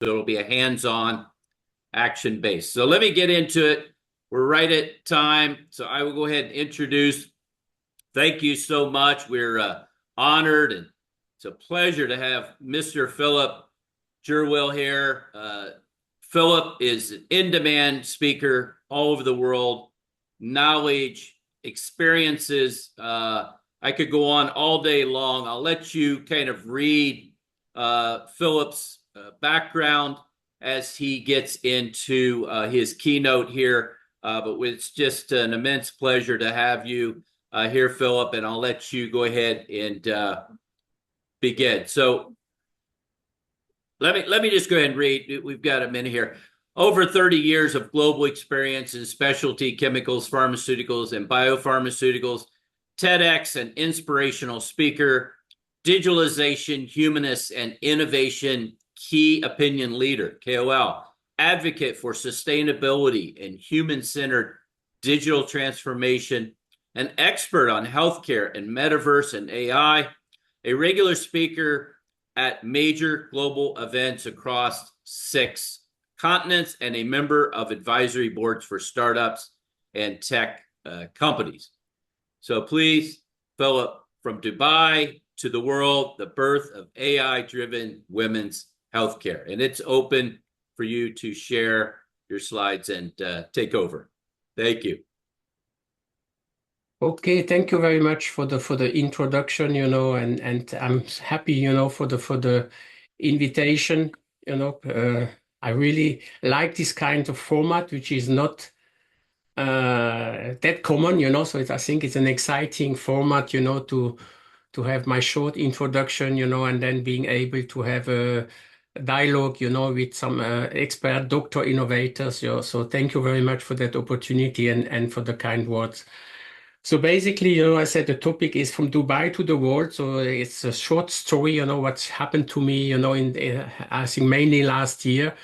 it'll be a hands-on, action-based. So let me get into it. We're right at time, so I will go ahead and introduce. Thank you so much. We're honored, and it's a pleasure to have Mr. Philippe Gerwill here. Philippe is an in-demand speaker all over the world, knowledge, experiences. I could go on all day long. I'll let you kind of read Philippe's background as he gets into his keynote here. But it's just an immense pleasure to have you here, Philippe, and I'll let you go ahead and begin. So let me just go ahead and read. We've got a minute here. Over 30 years of global experience in specialty chemicals, pharmaceuticals, and biopharmaceuticals, TEDx and inspirational speaker, digitalization, humanist, and innovation key opinion leader, KOL, advocate for sustainability and human-centered digital transformation, an expert on healthcare and metaverse and AI, a regular speaker at major global events across 6 continents, and a member of advisory boards for startups and tech companies. So please, Philippe, from Dubai to the world, the birth of AI-driven women's healthcare. And it's open for you to share your slides and take over. Thank you. Okay, thank you very much for the introduction, and I'm happy, for the invitation. I really like this kind of format, which is not that common, so I think it's an exciting format, to have my short introduction, and then being able to have a dialogue, with some expert Doctor Innovators. So thank you very much for that opportunity and for the kind words. So basically, I said the topic is from Dubai to the world. So it's a short story, what's happened to me, I think mainly last year.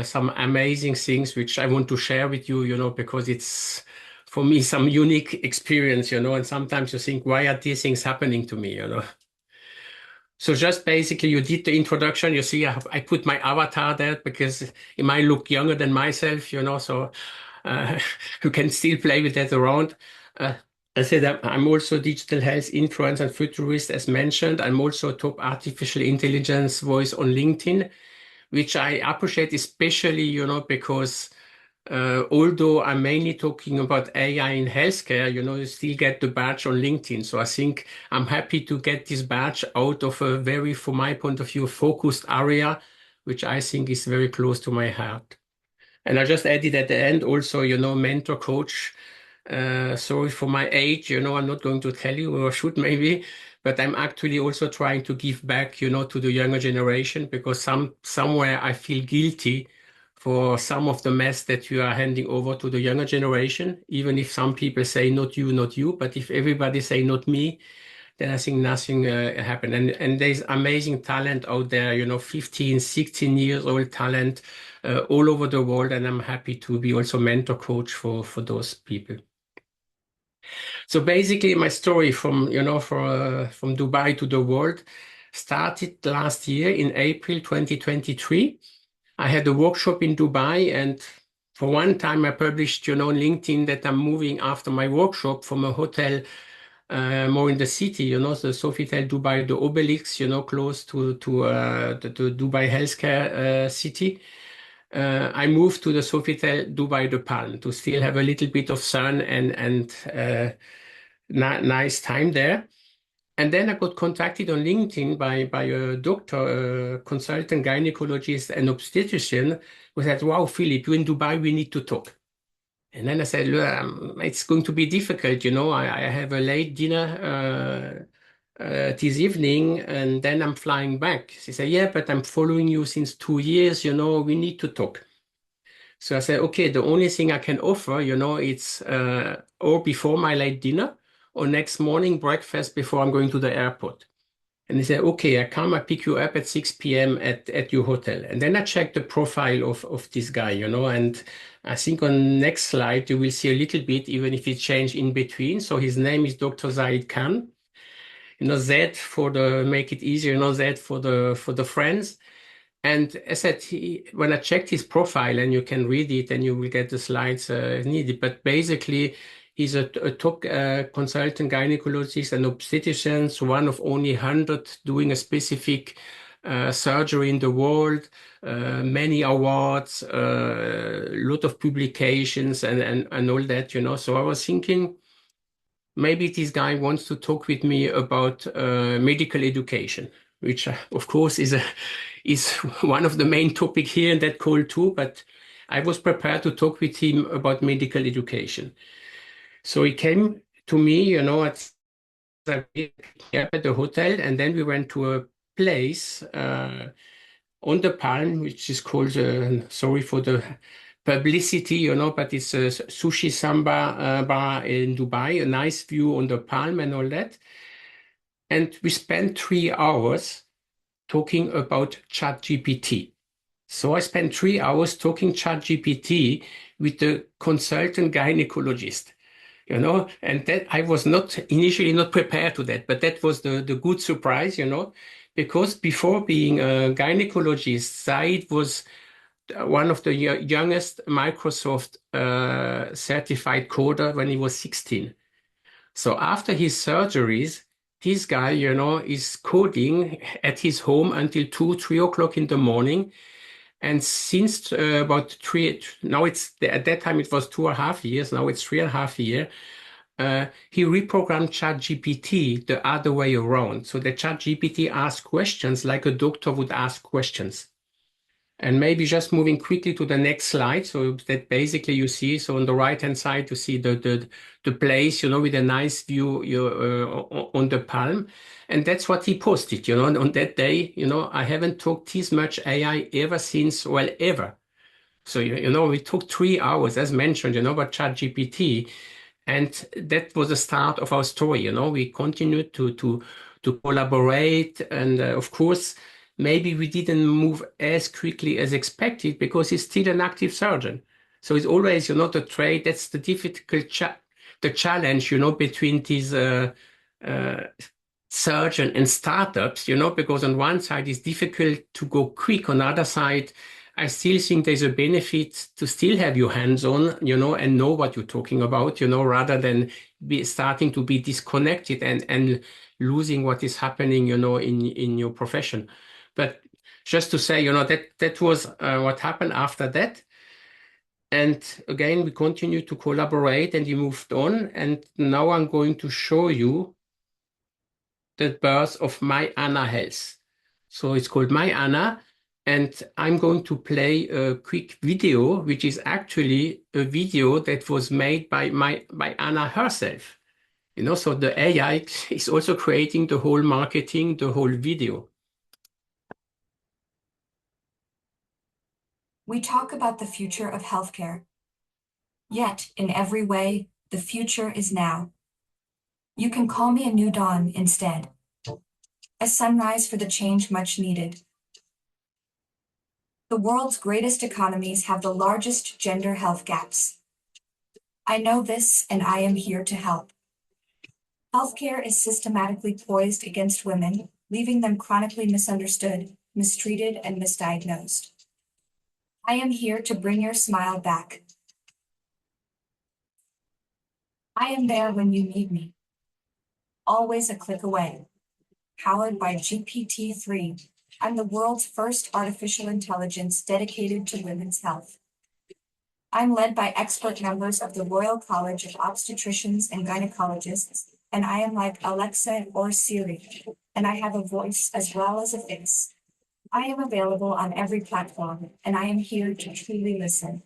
Some amazing things which I want to share with you, because it's for me some unique experience, and sometimes you think, why are these things happening to me, So just basically, you did the introduction. You see, I put my avatar there because it might look younger than myself, so you can still play with that around. I said I'm also digital health influencer and futurist, as mentioned. I'm also a top artificial intelligence voice on LinkedIn, which I appreciate especially, because although I'm mainly talking about AI in healthcare, you still get the badge on LinkedIn. So I think I'm happy to get this badge out of a very, from my point of view, focused area, which I think is very close to my heart. And I just added at the end also, mentor coach. Sorry for my age, I'm not going to tell you, or should maybe, but I'm actually also trying to give back, to the younger generation, because somewhere I feel guilty for some of the mess that you are handing over to the younger generation, even if some people say not you, but if everybody say not me, then I think nothing happened. And there's amazing talent out there, 15, 16 years old talent all over the world, and I'm happy to be also mentor coach for those people. So basically, my story from Dubai to the world started last year in April 2023. I had a workshop in Dubai, and for one time I published, on LinkedIn that I'm moving after my workshop from a hotel more in the city, the Sofitel Dubai, the Obelix, close to the Dubai healthcare city. I moved to the Sofitel Dubai de Palm to still have a little bit of sun and nice time there. And then I got contacted on LinkedIn by a doctor, a consultant gynecologist and obstetrician, who said, "Wow, Philippe, you're in Dubai, we need to talk." And then I said, "Look, it's going to be difficult, I have a late dinner this evening, and then I'm flying back." She said, "Yeah, but I'm following you since 2 years, we need to talk." So I said, "Okay, the only thing I can offer, it's or before my late dinner, or next morning breakfast before I'm going to the airport." And he said, "Okay, I pick you up at 6 p.m. at your hotel." And then I checked the profile of this guy, and I think on next slide, you will see a little bit, even if it changed in between. So his name is Dr. Zaid Khan. Z for the, make it easier, Z for the friends. And as I said, when I checked his profile, and you can read it and you will get the slides needed, but basically he's a top consultant gynecologist and obstetrician, so one of only 100 doing a specific surgery in the world, many awards, a lot of publications and all that, you know. So I was thinking maybe this guy wants to talk with me about medical education, which of course is one of the main topic here in that call too. But I was prepared to talk with him about medical education. So he came to me, you know, at the hotel, and then we went to a place on the Palm, which is called, sorry for the publicity, you know, but it's a sushi samba bar in Dubai, a nice view on the Palm and all that. And we spent 3 hours talking about ChatGPT. So I spent 3 hours talking ChatGPT with the consultant gynecologist, you know, and that I was not initially not prepared to that, but that was the good surprise, you know, because before being a gynecologist, Said was one of the youngest Microsoft certified coder when he was 16. So after his surgeries, this guy, you know, is coding at his home until 2, 3 o'clock in the morning. And since about now at that time it was 2.5 years, now it's 3.5 years. He reprogrammed ChatGPT the other way around. So the ChatGPT asks questions like a doctor would ask questions. And maybe just moving quickly to the next slide, so that basically you see, so on the right-hand side, you see the place, you know, with a nice view on the Palm. And that's what he posted, you know, and on that day, you know, I haven't talked this much AI ever since, well, ever. So, you know, we took 3 hours, as mentioned, you know, about ChatGPT. And that was the start of our story, you know. We continued to collaborate. And of course, maybe we didn't move as quickly as expected because he's still an active surgeon. So it's always, you know, the trade. That's the the challenge, you know, between these uh, surgeon and startups, you know, because on one side it's difficult to go quick. On the other side, I still think there's a benefit to still have your hands on, you know, and know what you're talking about, you know, rather than starting to be disconnected and losing what is happening, you know, in your profession. But just to say, you know, that was what happened after that. And again, we continued to collaborate and we moved on. And now I'm going to show you the birth of My Anna Health. So it's called My Anna. And I'm going to play a quick video, which is actually a video that was made by Anna herself. You know, so the AI is also creating the whole marketing, the whole video. We talk about the future of healthcare. Yet, in every way, the future is now. You can call me a new dawn instead. A sunrise for the change much needed. The world's greatest economies have the largest gender health gaps. I know this, and I am here to help. Healthcare is systematically poised against women, leaving them chronically misunderstood, mistreated, and misdiagnosed. I am here to bring your smile back. I am there when you need me. Always a click away. Powered by GPT-3, I'm the world's first artificial intelligence dedicated to women's health. I'm led by expert members of the Royal College of Obstetricians and Gynecologists, and I am like Alexa or Siri, and I have a voice as well as a face. I am available on every platform, and I am here to truly listen.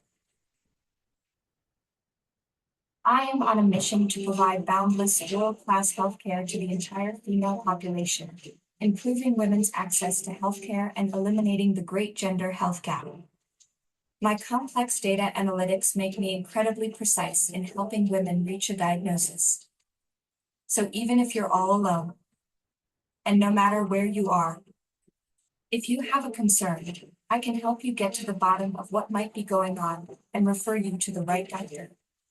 I am on a mission to provide boundless, world-class healthcare to the entire female population, improving women's access to healthcare and eliminating the great gender health gap. My complex data analytics make me incredibly precise in helping women reach a diagnosis. So even if you're all alone, and no matter where you are, if you have a concern, I can help you get to the bottom of what might be going on and refer you to the right doctor,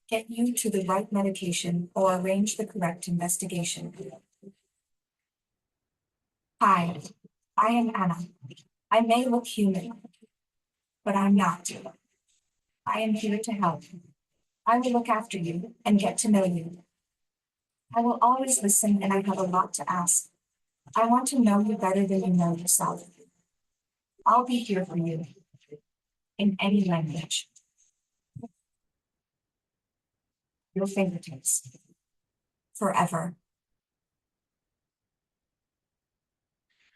get you to the right medication, or arrange the correct investigation. Hi, I am Anna. I may look human, but I'm not. I am here to help. I will look after you and get to know you. I will always listen and I have a lot to ask. I want to know you better than you know yourself. I'll be here for you in any language. Your fingertips. Forever.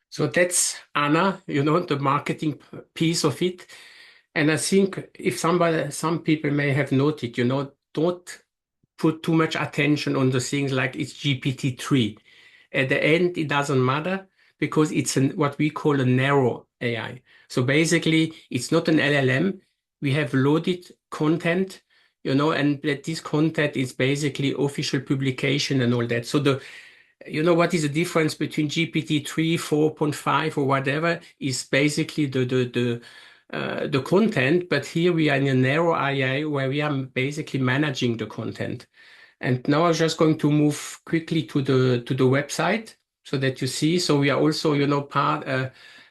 So that's Anna, the marketing piece of it. And I think if some people may have noted, don't put too much attention on the things like it's GPT-3. At the end, it doesn't matter because it's what we call a narrow AI. So basically, it's not an LLM. We have loaded content, and that this content is basically official publication and all that. So what is the difference between GPT-3, 4.5 or whatever is basically the content, but here we are in a narrow AI where we are basically managing the content. And now I'm just going to move quickly to the website so that you see. So we are also,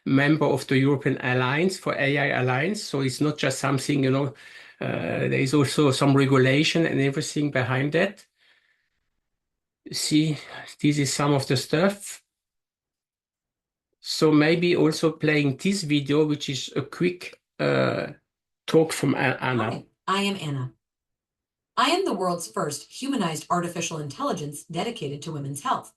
member of the European Alliance for AI Alliance. So it's not just something, there is also some regulation and everything behind that. See, this is some of the stuff. So maybe also playing this video, which is a quick talk from Anna. Hi, I am Anna. I am the world's first humanized artificial intelligence dedicated to women's health.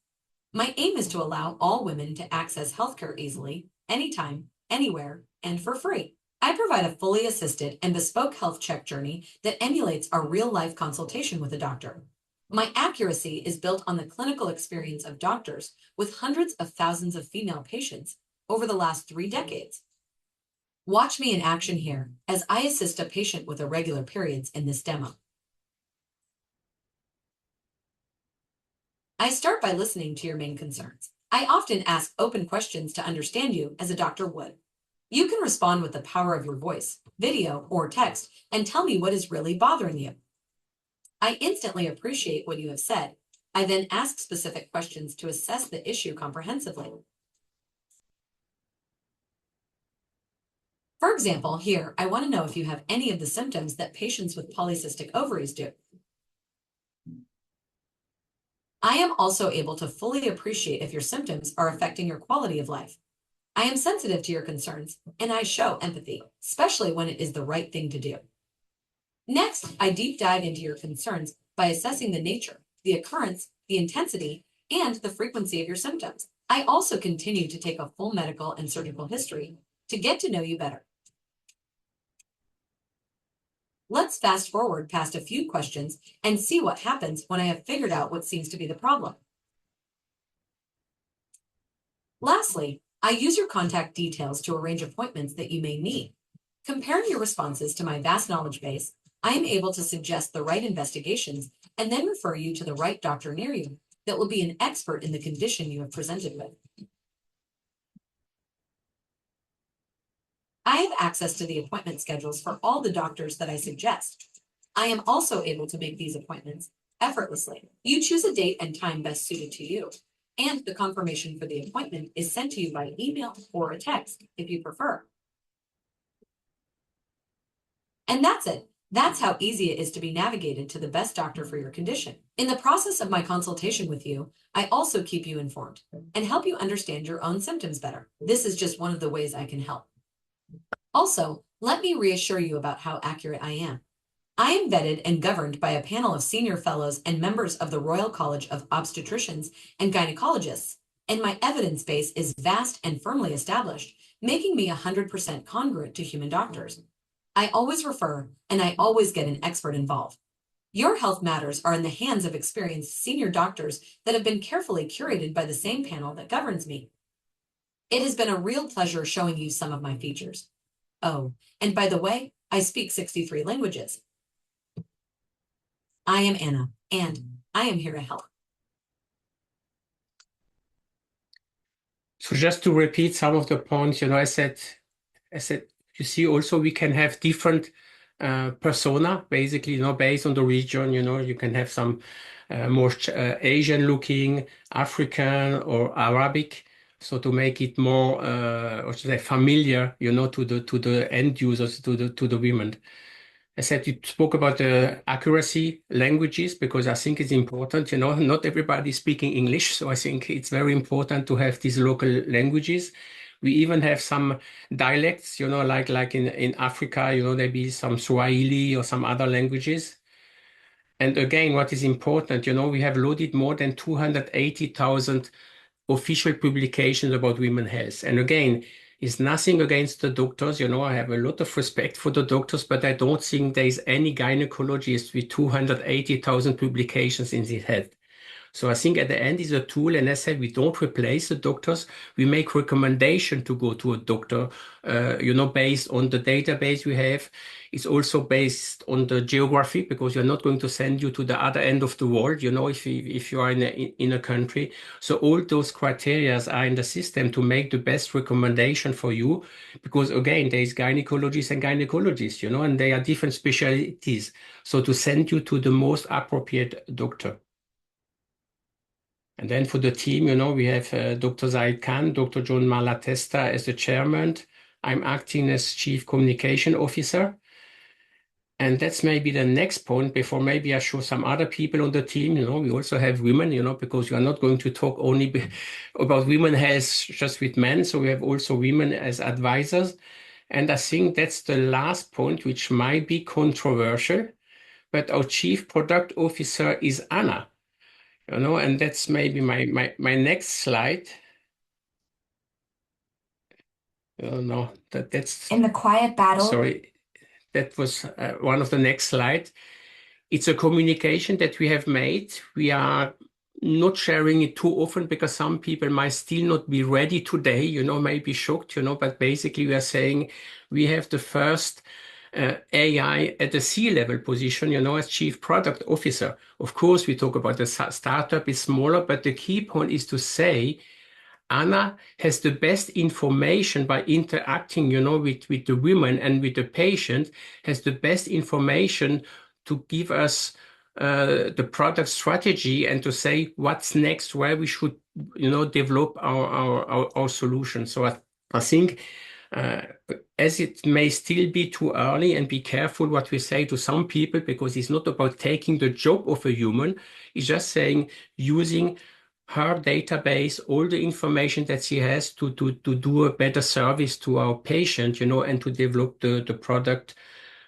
My aim is to allow all women to access healthcare easily, anytime, anywhere, and for free. I provide a fully assisted and bespoke health check journey that emulates our real-life consultation with a doctor. My accuracy is built on the clinical experience of doctors with hundreds of thousands of female patients over the last 3 decades. Watch me in action here as I assist a patient with irregular periods in this demo. I start by listening to your main concerns. I often ask open questions to understand you as a doctor would. You can respond with the power of your voice, video, or text and tell me what is really bothering you. I instantly appreciate what you have said. I then ask specific questions to assess the issue comprehensively. For example, here, I want to know if you have any of the symptoms that patients with polycystic ovaries do. I am also able to fully appreciate if your symptoms are affecting your quality of life. I am sensitive to your concerns, and I show empathy, especially when it is the right thing to do. Next, I deep dive into your concerns by assessing the nature, the occurrence, the intensity, and the frequency of your symptoms. I also continue to take a full medical and surgical history to get to know you better. Let's fast forward past a few questions and see what happens when I have figured out what seems to be the problem. Lastly, I use your contact details to arrange appointments that you may need. Comparing your responses to my vast knowledge base, I am able to suggest the right investigations and then refer you to the right doctor near you that will be an expert in the condition you have presented with. I have access to the appointment schedules for all the doctors that I suggest. I am also able to make these appointments effortlessly. You choose a date and time best suited to you, and the confirmation for the appointment is sent to you by email or a text if you prefer. And that's it. That's how easy it is to be navigated to the best doctor for your condition. In the process of my consultation with you, I also keep you informed and help you understand your own symptoms better. This is just one of the ways I can help. Also, let me reassure you about how accurate I am. I am vetted and governed by a panel of senior fellows and members of the Royal College of Obstetricians and Gynecologists, and my evidence base is vast and firmly established, making me 100% congruent to human doctors. I always refer, and I always get an expert involved. Your health matters are in the hands of experienced senior doctors that have been carefully curated by the same panel that governs me. It has been a real pleasure showing you some of my features. Oh, and by the way, I speak 63 languages. I am Anna, and I am here to help. So just to repeat some of the points, I said, you see, also we can have different persona, basically, based on the region. You can have some more Asian looking, African or Arabic. So to make it more, or should I say, familiar, to the end users, to the women. I said you spoke about the accuracy languages because I think it's important. Not everybody is speaking English, so I think it's very important to have these local languages. We even have some dialects, like in Africa, there be some Swahili or some other languages. And again, what is important, we have loaded more than 280,000 official publications about women's health. And again, it's nothing against the doctors. I have a lot of respect for the doctors, but I don't think there is any gynecologist with 280,000 publications in his head. So I think at the end is a tool, and as I said, we don't replace the doctors. We make recommendation to go to a doctor, based on the database we have. It's also based on the geography because you're not going to send you to the other end of the world, if you are in a country. So all those criteria are in the system to make the best recommendation for you, because again, there is gynecologists and gynecologists, and they are different specialties. So to send you to the most appropriate doctor. And then for the team, we have Dr. Zaid Khan, Dr. John Malatesta as the chairman. I'm acting as Chief Communication Officer. And that's maybe the next point before maybe I show some other people on the team. We also have women, because we are not going to talk only about women health just with men. So we have also women as advisors. And I think that's the last point, which might be controversial. But our Chief Product Officer is Anna. And that's maybe my next slide. Oh, no, that's In the quiet battle. Sorry, that was one of the next slides. It's a communication that we have made. We are not sharing it too often because some people might still not be ready today, might be shocked, but basically we are saying we have the first AI at the C-level position, as Chief Product Officer. Of course, we talk about the startup is smaller, but the key point is to say Anna has the best information by interacting, with the women and with the patient, has the best information to give us the product strategy and to say what's next, where we should, develop our solution. So I think as it may still be too early, and be careful what we say to some people, because it's not about taking the job of a human. It's just saying using her database, all the information that she has to do a better service to our patient, and to develop the product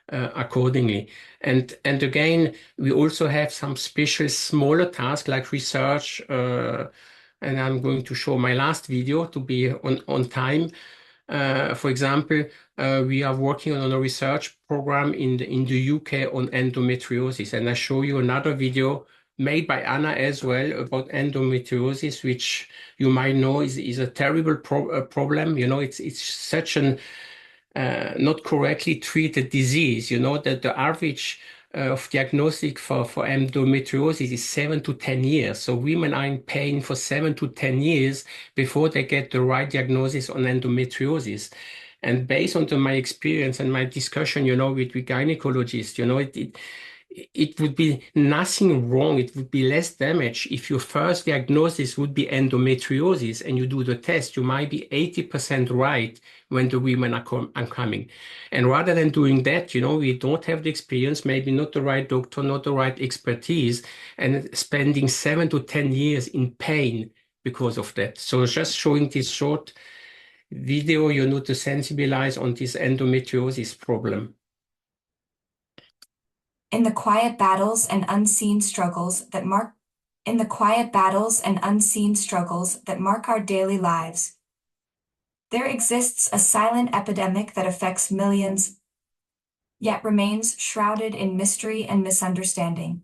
accordingly. And again, we also have some special smaller tasks like research, and I'm going to show my last video to be on time. For example, we are working on a research program in the UK on endometriosis, and I show you another video made by Anna as well about endometriosis, which you might know is a terrible problem. It's such an not correctly treated disease. That the average of diagnostic for endometriosis is 7 to 10 years. So women are in pain for 7 to 10 years before they get the right diagnosis on endometriosis. And based on my experience and my discussion, with gynecologists, it would be nothing wrong. It would be less damage if your first diagnosis would be endometriosis and you do the test. You might be 80% right when the women are coming. And rather than doing that, we don't have the experience, maybe not the right doctor, not the right expertise, and spending 7 to 10 years in pain because of that. So just showing this short video, to sensibilize on this endometriosis problem. In the quiet battles and unseen struggles that mark our daily lives, there exists a silent epidemic that affects millions, yet remains shrouded in mystery and misunderstanding.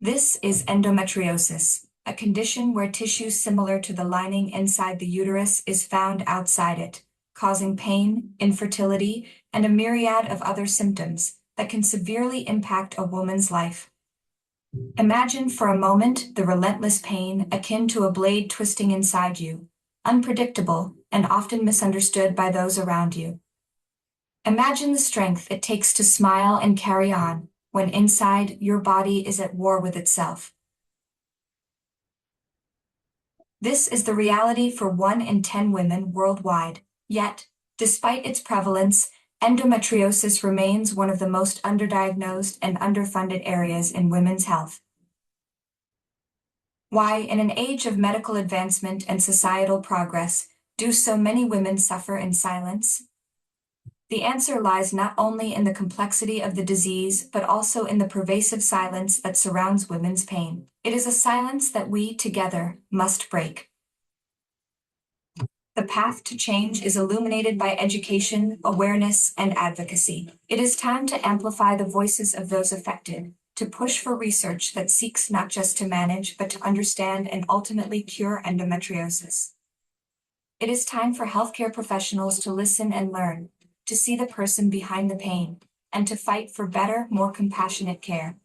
This is endometriosis, a condition where tissue similar to the lining inside the uterus is found outside it, causing pain, infertility, and a myriad of other symptoms that can severely impact a woman's life. Imagine for a moment the relentless pain akin to a blade twisting inside you, unpredictable and often misunderstood by those around you. Imagine the strength it takes to smile and carry on when inside your body is at war with itself. This is the reality for 1 in 10 women worldwide. Yet, despite its prevalence, endometriosis remains one of the most underdiagnosed and underfunded areas in women's health. Why, in an age of medical advancement and societal progress, do so many women suffer in silence? The answer lies not only in the complexity of the disease, but also in the pervasive silence that surrounds women's pain. It is a silence that we, together, must break. The path to change is illuminated by education, awareness, and advocacy. It is time to amplify the voices of those affected, to push for research that seeks not just to manage, but to understand and ultimately cure endometriosis. It is time for healthcare professionals to listen and learn, to see the person behind the pain, and to fight for better, more compassionate care.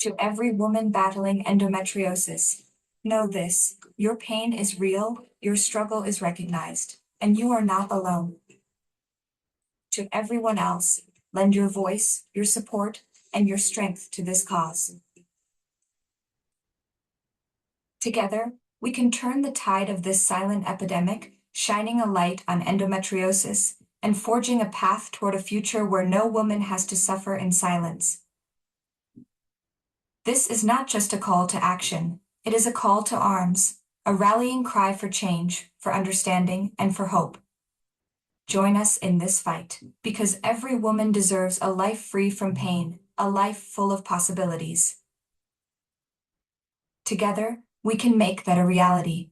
To every woman battling endometriosis, know this: your pain is real, your struggle is recognized, and you are not alone. To everyone else, lend your voice, your support, and your strength to this cause. Together, we can turn the tide of this silent epidemic, shining a light on endometriosis and forging a path toward a future where no woman has to suffer in silence. This is not just a call to action, it is a call to arms, a rallying cry for change, for understanding, and for hope. Join us in this fight, because every woman deserves a life free from pain, a life full of possibilities. Together, we can make that a reality.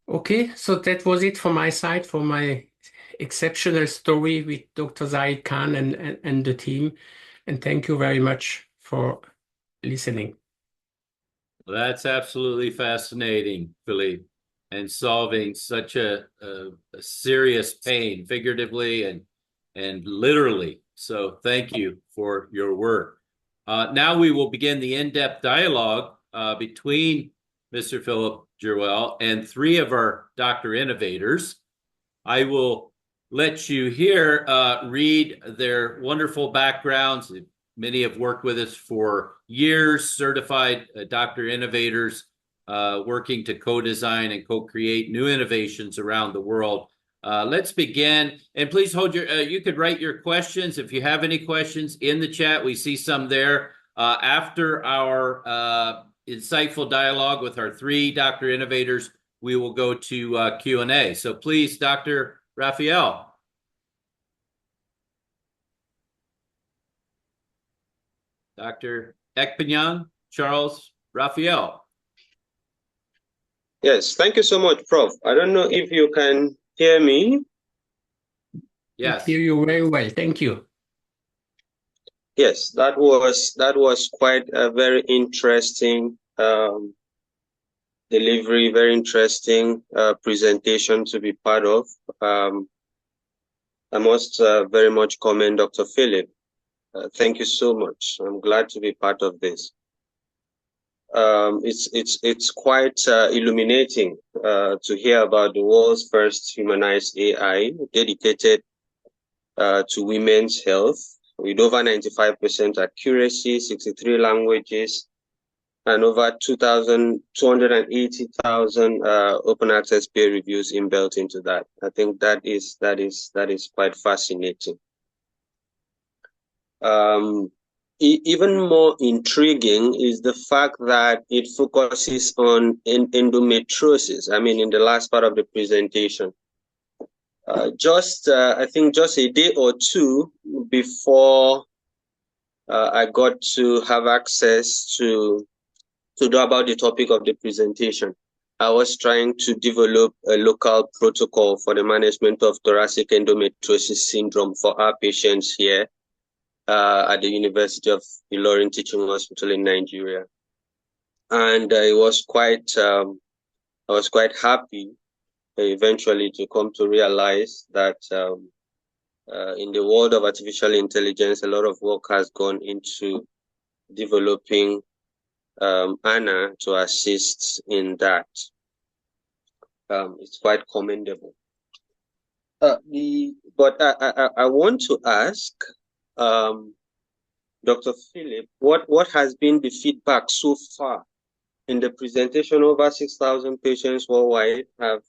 Okay, so that was it from my side for my exceptional story with Dr. Zaid Khan and the team. And thank you very much for listening. That's absolutely fascinating, Philippe, and solving such a serious pain, figuratively and literally. So thank you for your work. Now we will begin the in-depth dialogue between Mr. Philippe Gerwill and 3 of our Doctor Innovators. I will let you here read their wonderful backgrounds. Many have worked with us for years, certified Doctor Innovators, working to co-design and co-create new innovations around the world. Let's begin. And please hold you could write your questions if you have any questions in the chat. We see some there. After our insightful dialogue with our 3 Doctor Innovators, we will go to Q&A. So please, Dr. Raphael. Dr. Ekpenyang Charles Raphael. Yes, thank you so much, Prof. I don't know if you can hear me. Yes. I hear you very well. Thank you. Yes, that was quite a very interesting delivery, very interesting presentation to be part of. I must very much commend Dr. Philippe. Thank you so much. I'm glad to be part of this. It's quite illuminating to hear about the world's first humanized AI dedicated to women's health, with over 95% accuracy, 63 languages, and over 280,000 open access peer reviews inbuilt into that. I think that is quite fascinating. Even more intriguing is the fact that it focuses on endometriosis. I mean, in the last part of the presentation, I think just a day or 2 before I got to have access to know about the topic of the presentation, I was trying to develop a local protocol for the management of thoracic endometriosis syndrome for our patients here at the University of Ilorin Teaching Hospital in Nigeria. And I was quite happy eventually to come to realize that in the world of artificial intelligence, a lot of work has gone into developing Anna to assist in that. It's quite commendable. But I want to ask, Dr. Philip, what has been the feedback so far? In the presentation, over 6,000 patients worldwide have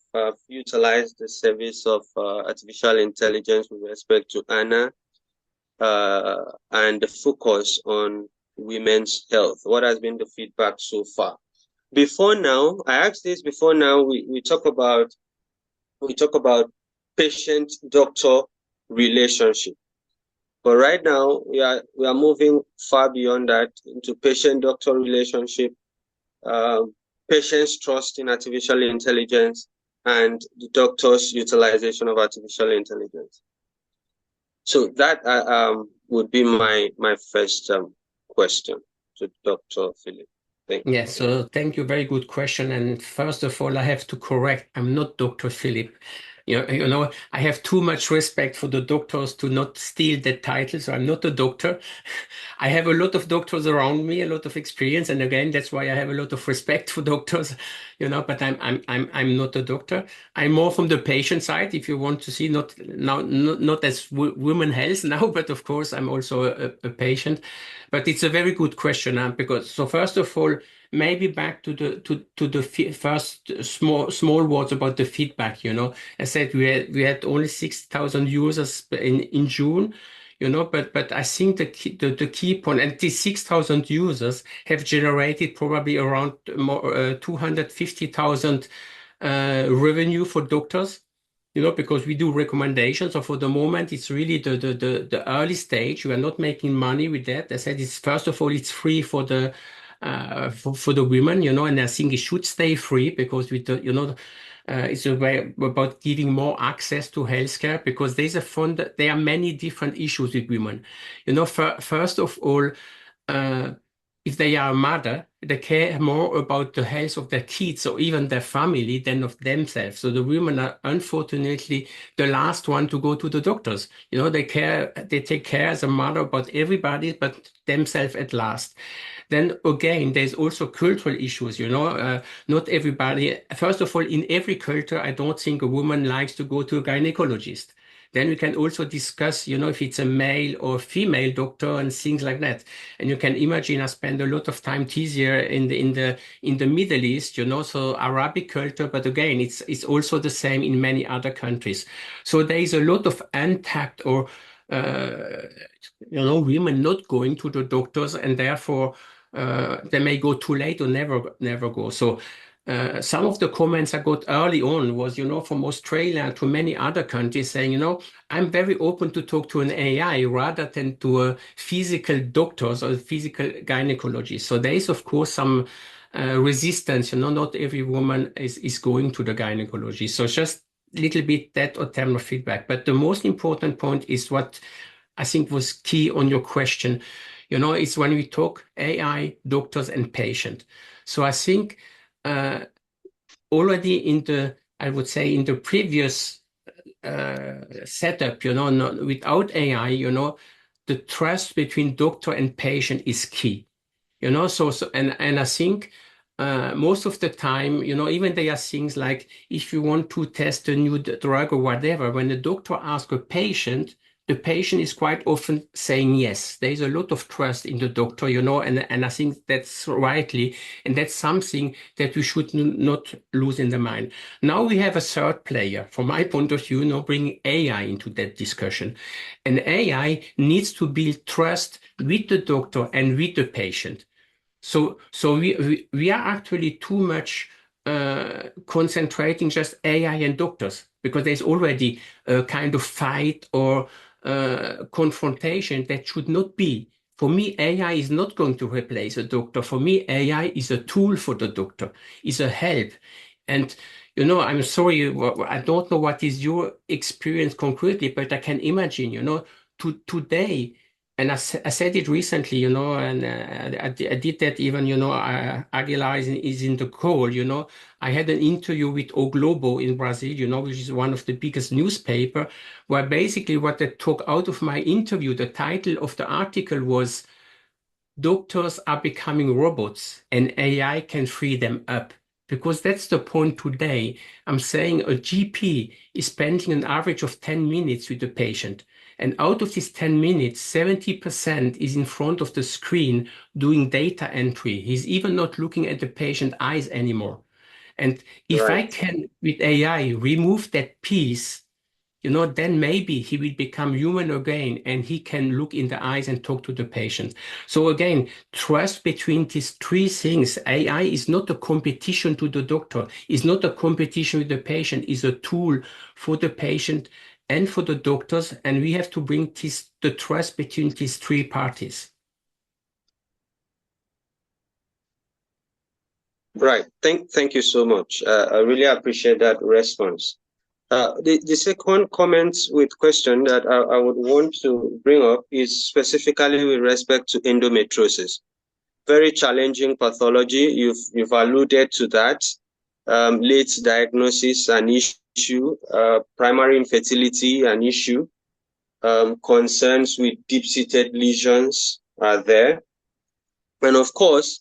utilized the service of artificial intelligence with respect to ANA and the focus on women's health. What has been the feedback so far? Before now, I asked this before now, we talk about patient-doctor relationship. But right now, we are moving far beyond that into patient-doctor relationship, patients' trust in artificial intelligence, and the doctor's utilization of artificial intelligence. So that would be my first question to Dr. Philip. Thank you. Yes, so thank you. Very good question. And first of all, I have to correct, I'm not Dr. Philip. I have too much respect for the doctors to not steal that title. So I'm not a doctor. I have a lot of doctors around me, a lot of experience, and again, that's why I have a lot of respect for doctors. But I'm not a doctor. I'm more from the patient side, if you want to see, not as women health now, but of course I'm also a patient. But it's a very good question, because so first of all, maybe back to the first small words about the feedback. I said we had only 6,000 users in June. But I think the key point, and these 6,000 users have generated probably around 250,000 revenue for doctors, because we do recommendations. So for the moment, it's really the early stage. We are not making money with that. I said it's first of all, it's free for the women, and I think it should stay free because with the, it's a way about giving more access to healthcare, because there are many different issues with women. First of all, if they are a mother, they care more about the health of their kids or even their family than of themselves. So the women are unfortunately the last one to go to the doctors. They take care as a mother about everybody, but themselves at last. Then again, there's also cultural issues, not everybody. First of all, in every culture, I don't think a woman likes to go to a gynecologist. Then we can also discuss, if it's a male or female doctor and things like that. And you can imagine I spend a lot of time this year in the Middle East, so Arabic culture, but again, it's also the same in many other countries. So there is a lot of untapped or women not going to the doctors, and therefore they may go too late or never go. So some of the comments I got early on was, from Australia to many other countries saying, I'm very open to talk to an AI rather than to a physical doctors or physical gynecologist. So there is, of course, some resistance. Not every woman is going to the gynecologist. So just a little bit that or term of feedback. But the most important point is what I think was key on your question. It's when we talk AI, doctors, and patient. So I think already I would say in the previous setup, without AI, the trust between doctor and patient is key. And I think most of the time, even there are things like if you want to test a new drug or whatever, when the doctor asks a patient, the patient is quite often saying yes. There is a lot of trust in the doctor, and I think that's rightly, and that's something that we should not lose in the mind. Now we have a third player, from my point of view, bringing AI into that discussion. And AI needs to build trust with the doctor and with the patient. So we are actually too much concentrating just AI and doctors, because there's already a kind of fight or confrontation that should not be. For me, AI is not going to replace a doctor. For me, AI is a tool for the doctor, is a help. And I'm sorry, I don't know what is your experience concretely, but I can imagine, today. And I said it recently, and I did that even, Aguilar is in the call, I had an interview with O Globo in Brazil, which is one of the biggest newspaper, where basically what they took out of my interview, the title of the article was, "Doctors are becoming robots and AI can free them up." Because that's the point today. I'm saying a GP is spending an average of 10 minutes with the patient. And out of these 10 minutes, 70% is in front of the screen doing data entry. He's even not looking at the patient eyes anymore. And if I Right. can, with AI, remove that piece, then maybe he will become human again and he can look in the eyes and talk to the patient. So again, trust between these three things. AI is not a competition to the doctor, is not a competition with the patient, is a tool for the patient and for the doctors. And we have to bring the trust between these three parties. Right. Thank you so much. I really appreciate that response. The second comment with question that I would want to bring up is specifically with respect to endometriosis. Very challenging pathology. You've alluded to that. Late diagnosis, an issue. Primary infertility, an issue. Concerns with deep-seated lesions are there. And of course,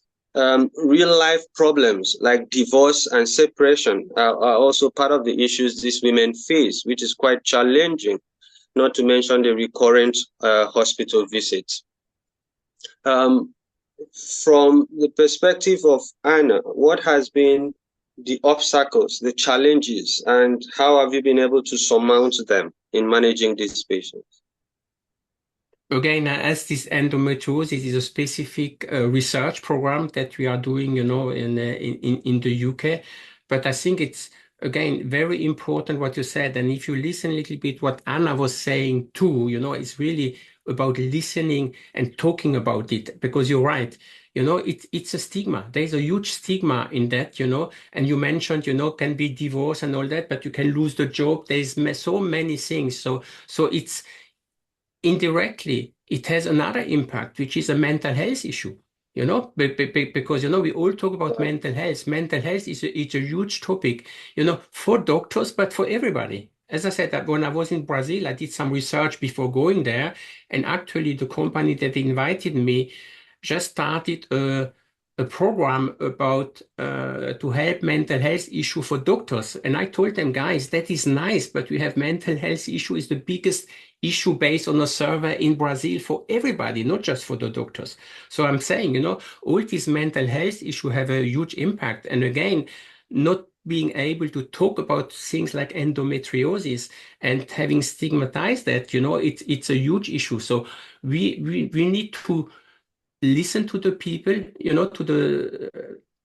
real life problems like divorce and separation are also part of the issues these women face, which is quite challenging, not to mention the recurrent hospital visits. From the perspective of Anna, what has been the obstacles, the challenges, and how have you been able to surmount them in managing these patients? Again, as this endometriosis is a specific research program that we are doing, in the UK. But I think it's, again, very important what you said. And if you listen a little bit what Anna was saying too, it's really about listening and talking about it, because you're right. It's a stigma. There's a huge stigma in that, and you mentioned, can be divorce and all that, but you can lose the job. There's so many things. So it's indirectly, it has another impact, which is a mental health issue. Because we all talk about mental health. Mental health is it's a huge topic, for doctors, but for everybody. As I said, that when I was in Brazil, I did some research before going there, and actually the company that invited me just started a program about to help mental health issue for doctors. And I told them, guys, that is nice, but we have mental health issue is the biggest issue based on a survey in Brazil for everybody, not just for the doctors. So I'm saying, all these mental health issues have a huge impact. And again, not being able to talk about things like endometriosis and having stigmatized that, it's a huge issue. So we need to listen to the people,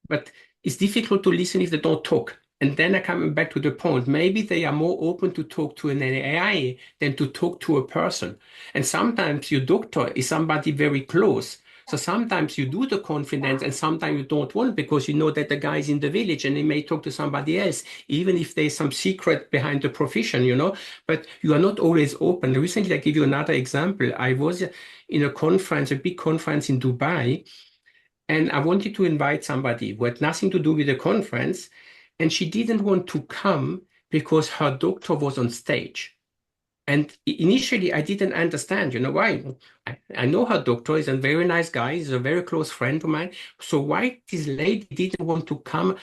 but it's difficult to listen if they don't talk. And then I come back to the point, maybe they are more open to talk to an AI than to talk to a person. And sometimes your doctor is somebody very close. So sometimes you do the confidence and sometimes you don't want because you know that the guy is in the village and he may talk to somebody else, even if there's some secret behind the profession, but you are not always open. Recently, I give you another example. I was in a conference, a big conference in Dubai, and I wanted to invite somebody who had nothing to do with the conference, and she didn't want to come because her doctor was on stage. And initially, I didn't understand, why. I know her doctor is a very nice guy, he's a very close friend of mine. So why this lady didn't want to come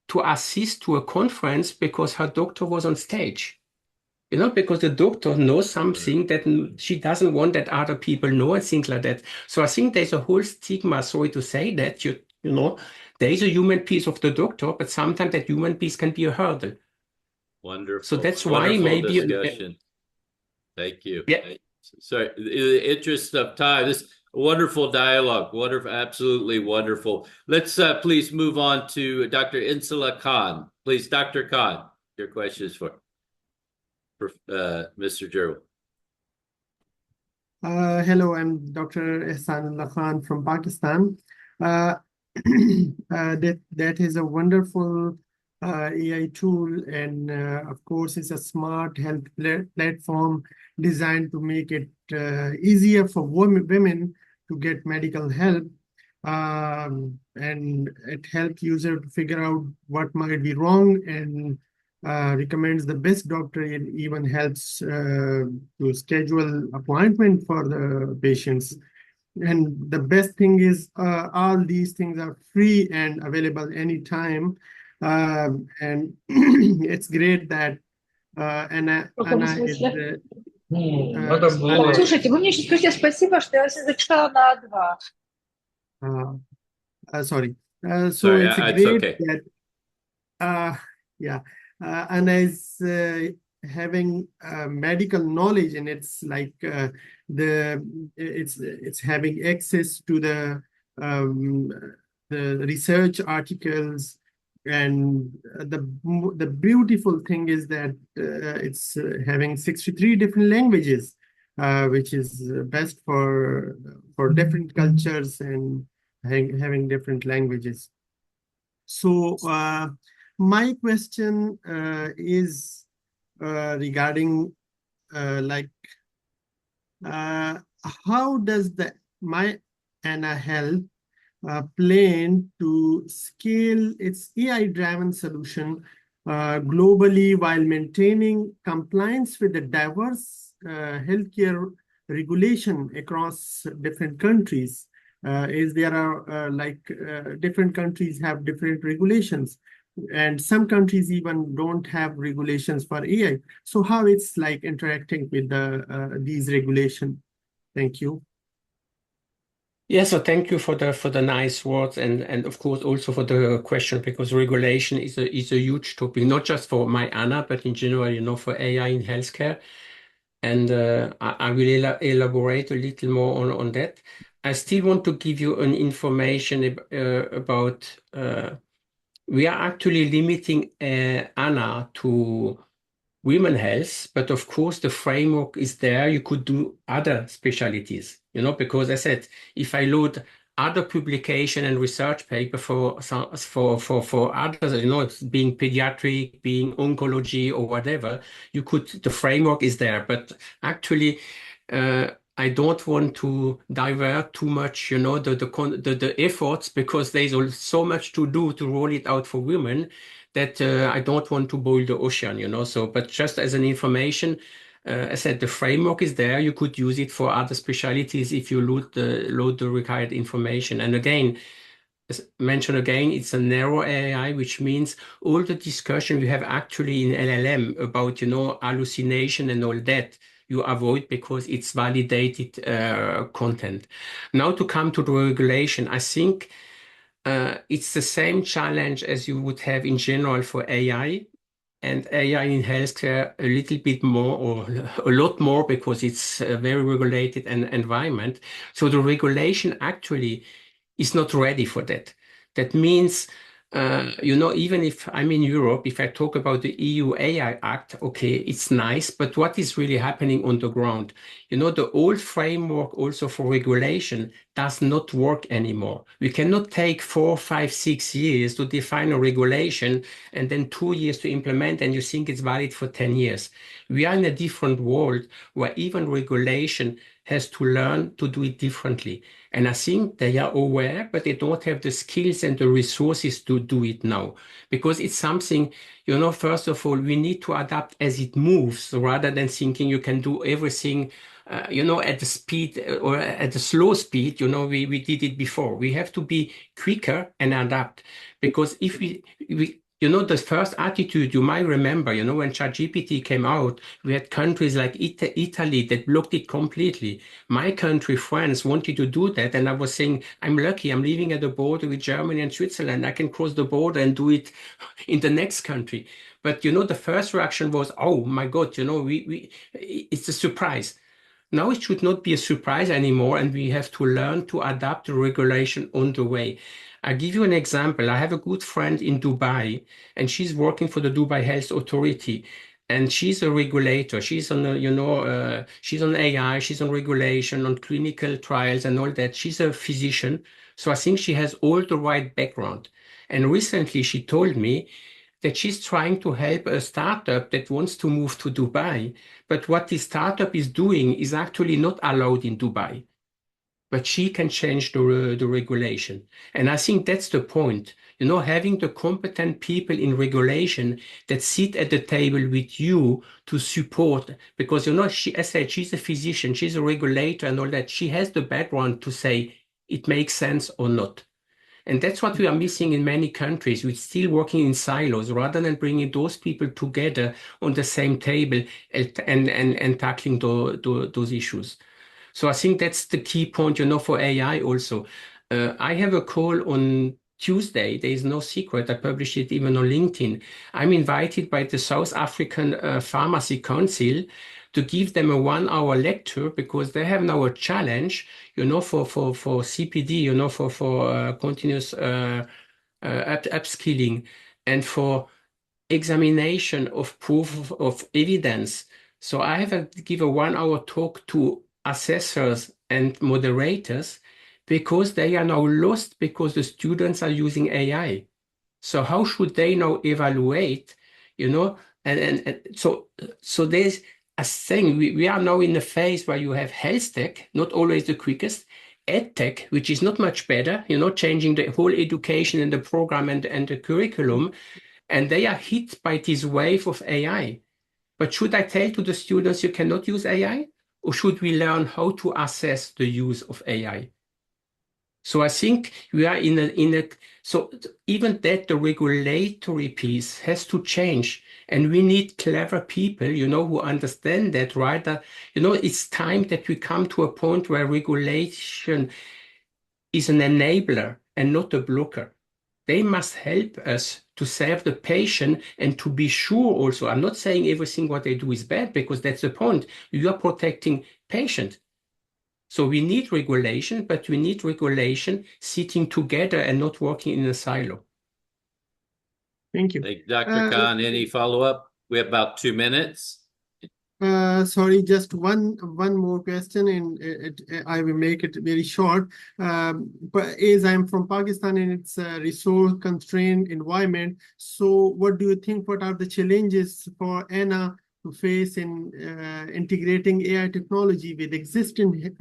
to assist to a conference because her doctor was on stage? Because the doctor knows something that she doesn't want that other people know and things like that. So I think there's a whole stigma, sorry to say that, there is a human piece of the doctor, but sometimes that human piece can be a hurdle. Wonderful. So that's wonderful why maybe discussion. Thank you. Yeah. Sorry, in the interest of time, this wonderful dialogue, wonderful, absolutely wonderful. Let's please move on to Dr. Insula Khan. Please, Dr. Khan, your question is for Mr. Gerwill. Hello, I'm Dr. Ihsanullah Khan from Pakistan. That is a wonderful AI tool, and of course, it's a smart health platform designed to make it easier for women to get medical help. And it helps user to figure out what might be wrong and recommends the best doctor. It even helps to schedule appointment for the patients. And the best thing is all these things are free and available anytime. And it's great that Anna is And Слушайте, вы мне сейчас скажите спасибо, что я вас записала на А2. sorry. So Sorry, it's a it's great okay. that yeah, and as having medical knowledge, and it's like it's having access to um, the research articles, and the beautiful thing is that it's having 63 different languages, which is best for different cultures and having different languages. So my question is regarding like how does the my Anna Health plan to scale its AI-driven solution globally while maintaining compliance with the diverse healthcare regulation across different countries? Is there are different countries have different regulations, and some countries even don't have regulations for AI. So how it's like interacting with these regulations? Thank you. Yeah, so thank you for the nice words, and of course also for the question, because regulation is a huge topic, not just for my Anna, but in general, for AI in healthcare. And I will elaborate a little more on that. I still want to give you an information about we are actually limiting Anna to women health, but of course the framework is there. You could do other specialties, because I said if I load other publication and research paper for others, it's being pediatric, being oncology or whatever, the framework is there. But actually, I don't want to divert too much, the efforts, because there's so much to do to roll it out for women that I don't want to boil the ocean. So, but just as an information, I said the framework is there. You could use it for other specialties if you load the required information. And again, as mentioned again, it's a narrow AI, which means all the discussion we have actually in LLM about, hallucination and all that, you avoid because it's validated content. Now to come to the regulation, I think it's the same challenge as you would have in general for AI, and AI in healthcare a little bit more or a lot more because it's a very regulated environment. So the regulation actually is not ready for that. That means, even if I'm in Europe, if I talk about the EU AI Act, okay, it's nice, but what is really happening on the ground? The old framework also for regulation does not work anymore. We cannot take 4, 5, 6 years to define a regulation and then 2 years to implement, and you think it's valid for 10 years. We are in a different world where even regulation has to learn to do it differently. And I think they are aware, but they don't have the skills and the resources to do it now. Because it's something, first of all, we need to adapt as it moves rather than thinking you can do everything, at the speed or at the slow speed, we did it before. We have to be quicker and adapt. Because if we the first attitude you might remember, when ChatGPT came out, we had countries like Italy that blocked it completely. My country, France, wanted to do that. And I was saying, I'm lucky, I'm living at the border with Germany and Switzerland. I can cross the border and do it in the next country. But, the first reaction was, oh my God, it's a surprise. Now it should not be a surprise anymore, and we have to learn to adapt the regulation on the way. I'll give you an example. I have a good friend in Dubai, and she's working for the Dubai Health Authority, and she's a regulator. She's on, she's on AI, she's on regulation, on clinical trials and all that. She's a physician, so I think she has all the right background. And recently she told me that she's trying to help a startup that wants to move to Dubai. But what this startup is doing is actually not allowed in Dubai. But she can change the regulation. And I think that's the point. Having the competent people in regulation that sit at the table with you to support, because, she, as I said, she's a physician, she's a regulator and all that. She has the background to say it makes sense or not. And that's what we are missing in many countries. We're still working in silos rather than bringing those people together on the same table and tackling those issues. So I think that's the key point, for AI also. I have a call on Tuesday. There is no secret. I published it even on LinkedIn. I'm invited by the South African Pharmacy Council to give them a 1 hour lecture because they have now a challenge, for CPD, for continuous upskilling and for examination of proof of evidence. So I have to give a 1 hour talk to assessors and moderators because they are now lost because the students are using AI. So how should they now evaluate, so there's a thing, we are now in a phase where you have health tech, not always the quickest, ed tech, which is not much better, changing the whole education and the program and the curriculum, and they are hit by this wave of AI. But should I tell to the students you cannot use AI? Or should we learn how to assess the use of AI? So I think we are so even that the regulatory piece has to change. And we need clever people, who understand that, right? That, it's time that we come to a point where regulation is an enabler and not a blocker. They must help us to serve the patient and to be sure also. I'm not saying everything what they do is bad because that's the point. You are protecting patient. So we need regulation, but we need regulation sitting together and not working in a silo. Thank you. Thank you, Dr. Khan. Any follow-up? We have about 2 minutes. Sorry, just one more question, and I will make it very short. But as I'm from Pakistan and it's a resource-constrained environment, so what do you think? What are the challenges for ANA to face in integrating AI technology with existing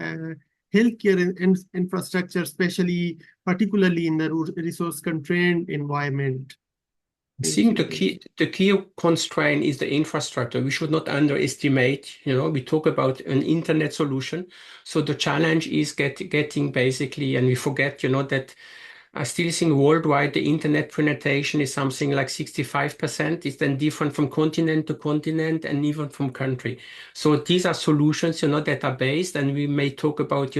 healthcare infrastructure, particularly in the resource-constrained environment? I think the key constraint is the infrastructure. We should not underestimate, we talk about an internet solution. So the challenge is getting basically, and we forget, that I still think worldwide the internet penetration is something like 65%. It's then different from continent to continent and even from country. So these are solutions, that are based, and we may talk about,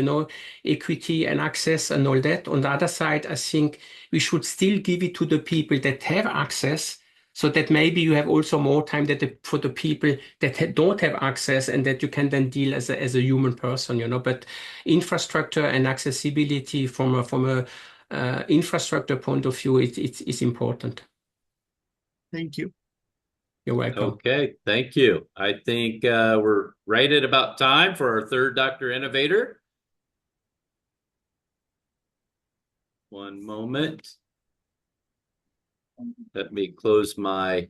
equity and access and all that. On the other side, I think we should still give it to the people that have access so that maybe you have also more time for the people that don't have access and that you can then deal as a human person, But infrastructure and accessibility from a infrastructure point of view, it's important. Thank you. You're welcome. Okay, thank you. I think we're right at about time for our third Doctor Innovator. One moment. Let me close my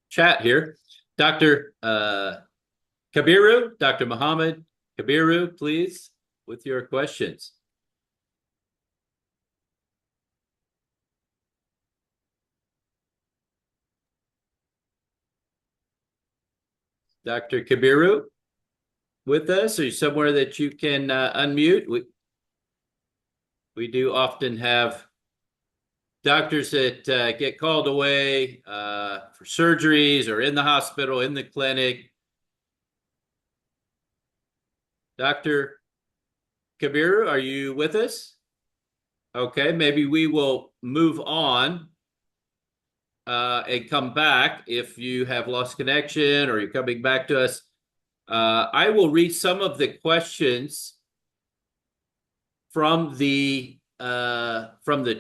chat here. Dr. Kabiru, Dr. Muhammad Kabiru, please, with your questions. Dr. Kabiru, with us? Are you somewhere that you can unmute? We do often have doctors that get called away for surgeries or in the hospital, in the clinic. Dr. Kabiru, are you with us? Okay, maybe we will move on and come back if you have lost connection or you're coming back to us. I will read some of the questions from the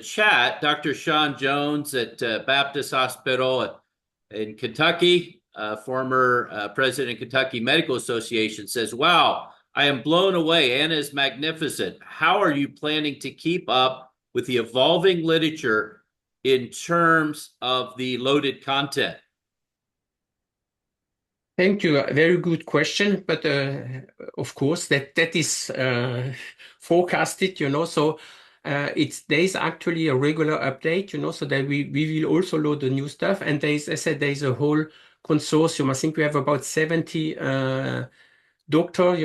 chat. Dr. Sean Jones at Baptist Hospital in Kentucky, former president of Kentucky Medical Association, says, "Wow, I am blown away. Anna is magnificent. How are you planning to keep up with the evolving literature in terms of the loaded content?" Thank you. A very good question. But of course, that is forecasted, So there's actually a regular update, so that we will also load the new stuff. And as I said, there's a whole consortium. I think we have about 70 doctor,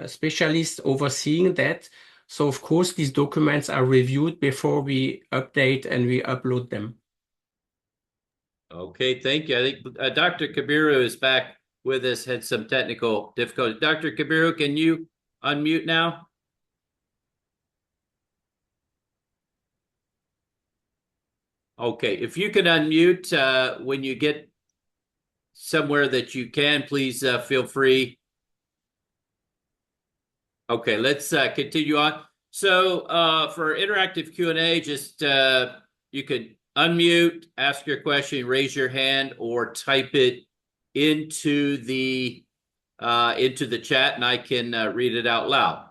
specialists overseeing that. So of course, these documents are reviewed before we update and we upload them. Okay, thank you. I think Dr. Kabiru is back with us, had some technical difficulties. Dr. Kabiru, can you unmute now? Okay, if you can unmute when you get somewhere that you can, please feel free. Okay, let's continue on. So for interactive Q&A, just you could unmute, ask your question, raise your hand, or type it into the chat, and I can read it out loud.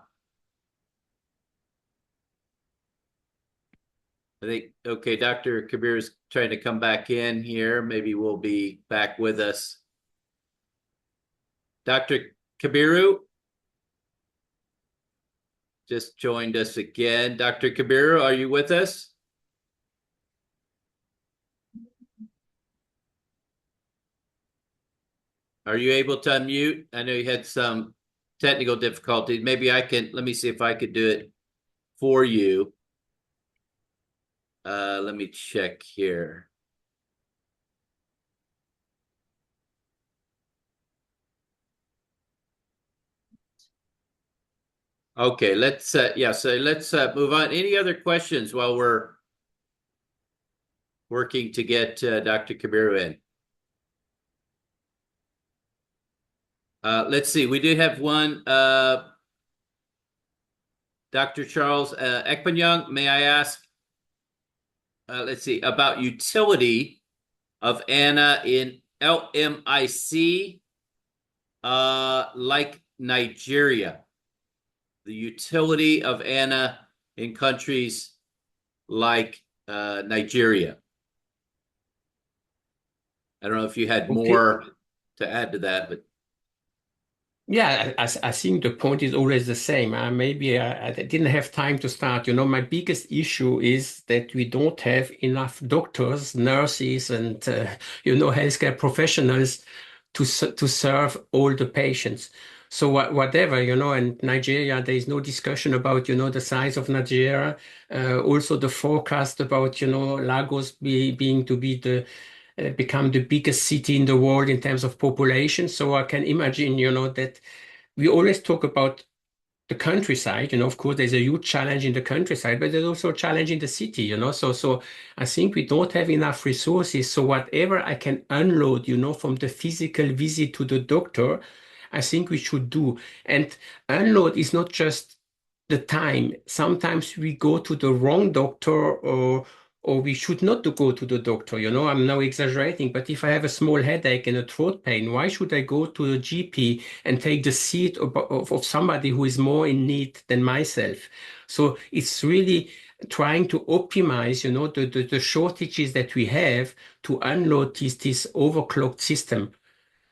I think, okay, Dr. Kabir is trying to come back in here. Maybe we'll be back with us. Dr. Kabiru just joined us again. Dr. Kabiru, are you with us? Are you able to unmute? I know you had some technical difficulties. Maybe I can, let me see if I could do it for you. Let me check here. Okay, let's let's move on. Any other questions while we're working to get Dr. Kabiru in? Let's see. We do have one. Dr. Charles Ekpenyang, may I ask? Let's see, about utility of Anna in LMIC, like Nigeria. The utility of Anna in countries like Nigeria. I don't know if you had more to add to that, but. Yeah, I think the point is always the same. Maybe I didn't have time to start. My biggest issue is that we don't have enough doctors, nurses, and healthcare professionals to serve all the patients. So whatever, and Nigeria, there is no discussion about, the size of Nigeria. Also the forecast about, Lagos become the biggest city in the world in terms of population. So I can imagine, that we always talk about the countryside. Of course, there's a huge challenge in the countryside, but there's also a challenge in the city. So I think we don't have enough resources. So whatever I can unload, from the physical visit to the doctor, I think we should do. And unload is not just the time. Sometimes we go to the wrong doctor, or we should not to go to the doctor. I'm now exaggerating, but if I have a small headache and a throat pain, why should I go to the GP and take the seat of somebody who is more in need than myself? So it's really trying to optimize, the shortages that we have to unload this overclocked system.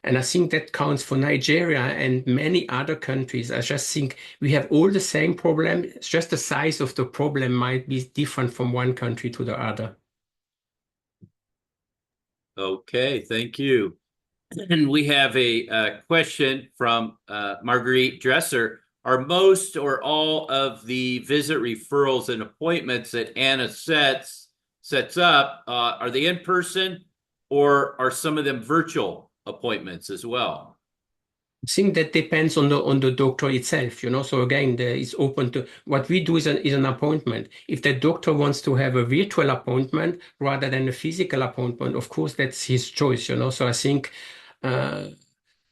And I think that counts for Nigeria and many other countries. I just think we have all the same problem. It's just the size of the problem might be different from one country to the other. Okay, thank you. And we have a question from Marguerite Dresser. Are most or all of the visit referrals and appointments that Anna sets up, are they in person, or are some of them virtual appointments as well? I think that depends on the doctor itself, So again, it's open to what we do is an appointment. If the doctor wants to have a virtual appointment rather than a physical appointment, of course that's his choice, So I think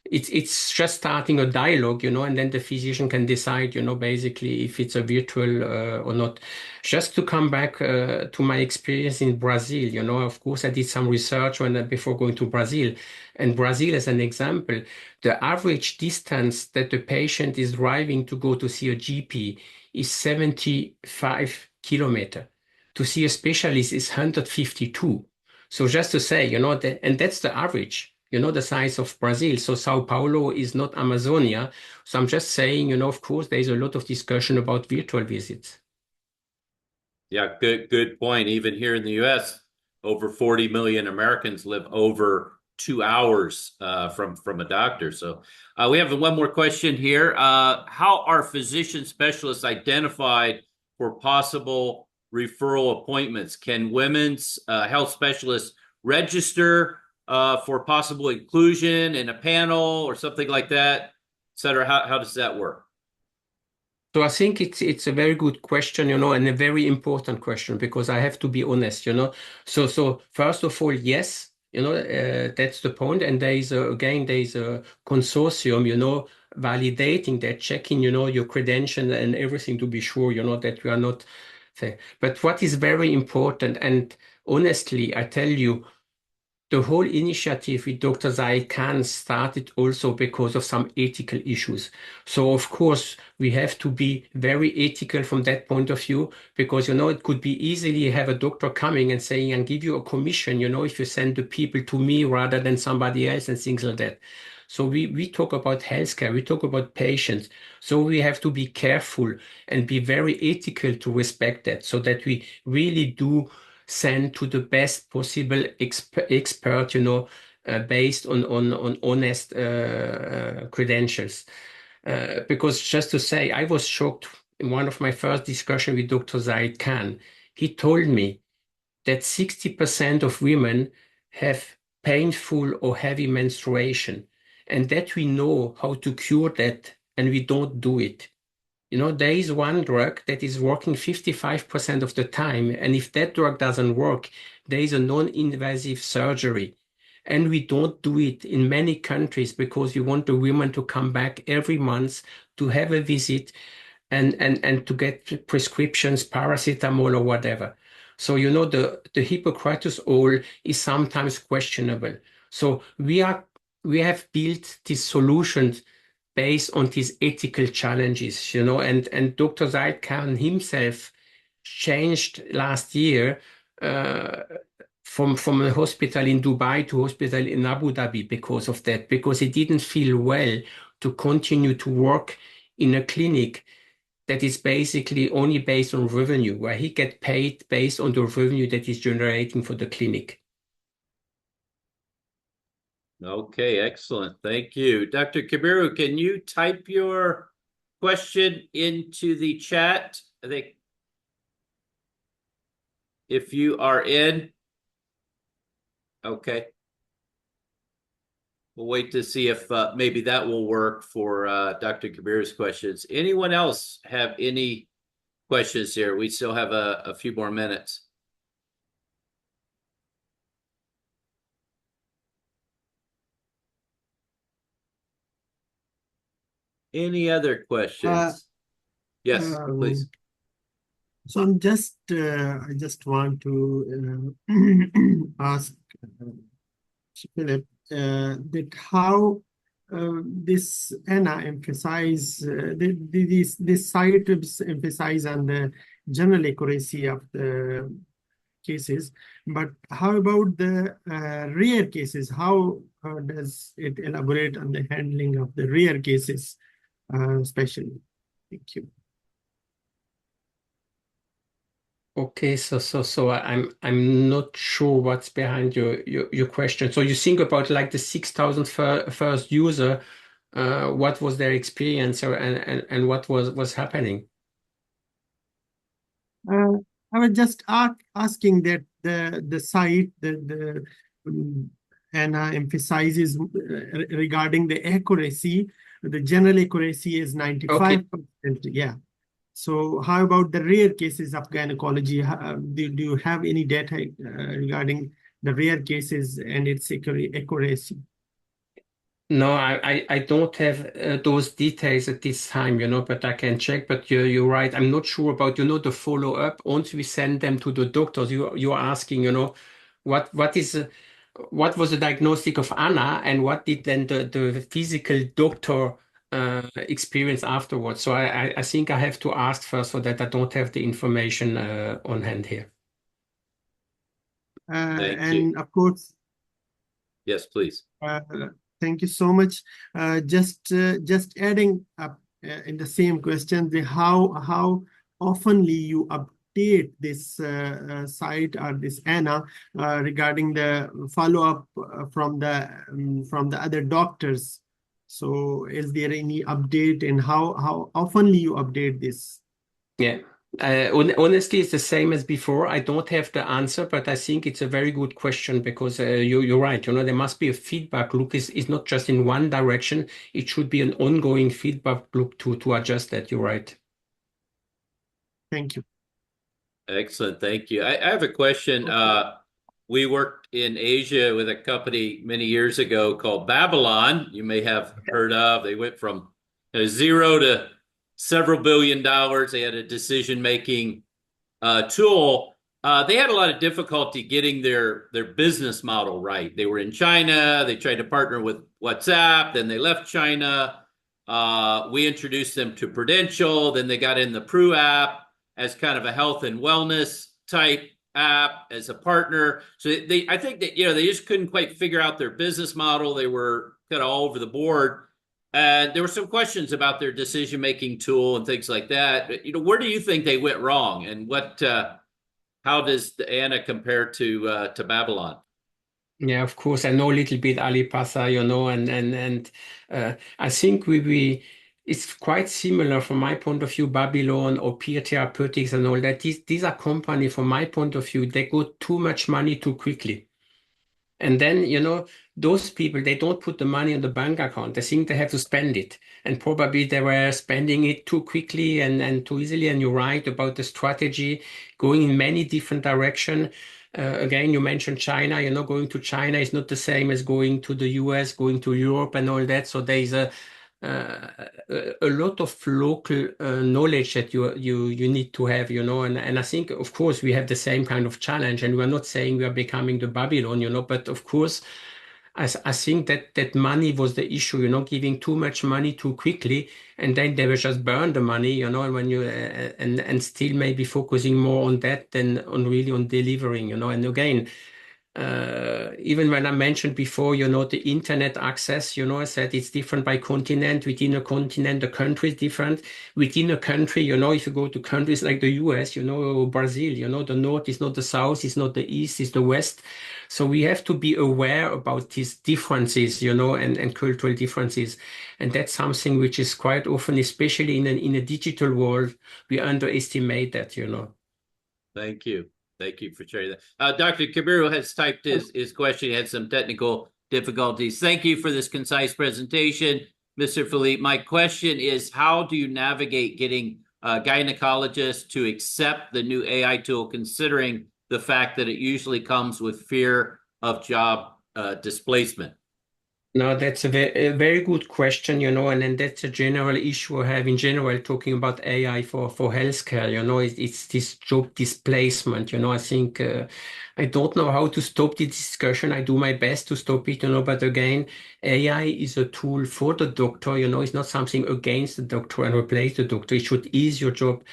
it's just starting a dialogue, and then the physician can decide, basically if it's a virtual or not. Just to come back to my experience in Brazil, of course I did some research before going to Brazil. And Brazil, as an example, the average distance that the patient is driving to go to see a GP is 75 kilometers. To see a specialist is 152. So just to say, and that's the average. The size of Brazil. So Sao Paulo is not Amazonia. So I'm just saying, of course, there's a lot of discussion about virtual visits. Yeah, good point. Even here in the US, over 40 million Americans live over 2 hours from a doctor. So we have one more question here. How are physician specialists identified for possible referral appointments? Can women's health specialists register for possible inclusion in a panel or something like that, et cetera? How does that work? So I think it's a very good question, and a very important question because I have to be honest, So first of all, yes, that's the point. And there is a consortium, validating that, checking, your credentials and everything to be sure, that we are not fair. But what is very important, and honestly, I tell you, the whole initiative with Dr. Zaid Khan started also because of some ethical issues. So of course we have to be very ethical from that point of view because it could be easily have a doctor coming and saying and give you a commission, if you send the people to me rather than somebody else and things like that. So we talk about healthcare, we talk about patients. So we have to be careful and be very ethical to respect that so that we really do send to the best possible expert, based on honest credentials. Because just to say, I was shocked in one of my first discussions with Dr. Zaid Khan. He told me that 60% of women have painful or heavy menstruation, and that we know how to cure that, and we don't do it. There is one drug that is working 55% of the time, and if that drug doesn't work, there is a non-invasive surgery. And we don't do it in many countries because we want the women to come back every month to have a visit and to get prescriptions, paracetamol or whatever. So, the Hippocrates oath is sometimes questionable. So we have built these solutions based on these ethical challenges, and Dr. Zaid Khan himself changed last year from a hospital in Dubai to hospital in Abu Dhabi because of that, because he didn't feel well to continue to work in a clinic that is basically only based on revenue, where he get paid based on the revenue that he's generating for the clinic. Okay, excellent. Thank you. Dr. Kabiru, can you type your question into the chat? I think if you are in. Okay. We'll wait to see if maybe that will work for Dr. Kabiru's questions. Anyone else have any questions here? We still have a few more minutes. Any other questions? Yes, please. So I just want to ask Philip that how this Anna emphasize this site emphasize on the general accuracy of the cases, but how about the rare cases? How does it elaborate on the handling of the rare cases, especially? Thank you. Okay, so I'm not sure what's behind your question. So you think about like the 6,000 first user, what was their experience and what was happening? I was just asking that the site Anna emphasizes regarding the accuracy. The general accuracy is 95%. Okay. Yeah. So how about the rare cases of gynecology? Do you have any data regarding the rare cases and its accuracy? No, I don't have those details at this time, but I can check. But you're right. I'm not sure about, the follow-up. Once we send them to the doctors, you're asking, what was the diagnostic of Anna and what did then the physical doctor experience afterwards? So I think I have to ask first for that. I don't have the information on hand here. And of course. Yes, please. Thank you so much. Just adding up in the same question, how oftenly you update this site or this Anna regarding the follow-up from the other doctors. So is there any update, and how oftenly you update this? Yeah. Honestly, it's the same as before. I don't have the answer, but I think it's a very good question because you're right. You know, there must be a feedback loop. It's not just in one direction. It should be an ongoing feedback loop to adjust that. You're right. Thank you. Excellent. Thank you. I have a question. We worked in Asia with a company many years ago called Babylon. You may have heard of. They went from zero to several $billion. They had a decision-making tool. They had a lot of difficulty getting their business model right. They were in China. They tried to partner with WhatsApp. Then they left China. We introduced them to Prudential. Then they got in the Pru app as kind of a health and wellness type app as a partner. So I think that, they just couldn't quite figure out their business model. They were kind of all over the board. And there were some questions about their decision-making tool and things like that. Where do you think they went wrong, and how does the Anna compare to Babylon? Yeah, of course. I know a little bit Alipasa, and I think it's quite similar from my point of view, Babylon or Peer Therapeutics and all that. These are companies, from my point of view, they got too much money too quickly. And then, those people, they don't put the money in the bank account. They think they have to spend it. And probably they were spending it too quickly and too easily. And you're right about the strategy going in many different directions. Again, you mentioned China. Going to China is not the same as going to the US, going to Europe and all that. So there is a lot of local knowledge that you need to have, and I think, of course, we have the same kind of challenge, and we're not saying we are becoming the Babylon, but of course, I think that money was the issue, giving too much money too quickly, and then they will just burn the money, and when you and still maybe focusing more on that than on really on delivering, and again. Even when I mentioned before, the internet access, I said it's different by continent. Within a continent, the country is different. Within a country, if you go to countries like the US, Brazil, the north is not the south, it's not the east, it's the west. So we have to be aware about these differences, and cultural differences. And that's something which is quite often, especially in a digital world, we underestimate that. Thank you. Thank you for sharing that. Dr. Kabiru has typed his question. He had some technical difficulties. Thank you for this concise presentation, Mr. Philippe. My question is, how do you navigate getting gynecologists to accept the new AI tool, considering the fact that it usually comes with fear of job displacement? No, that's a very good question, and that's a general issue I have in general talking about AI for healthcare, it's this job displacement, I think I don't know how to stop the discussion. I do my best to stop it, but again, AI is a tool for the doctor, it's not something against the doctor and replace the doctor. It should ease your job.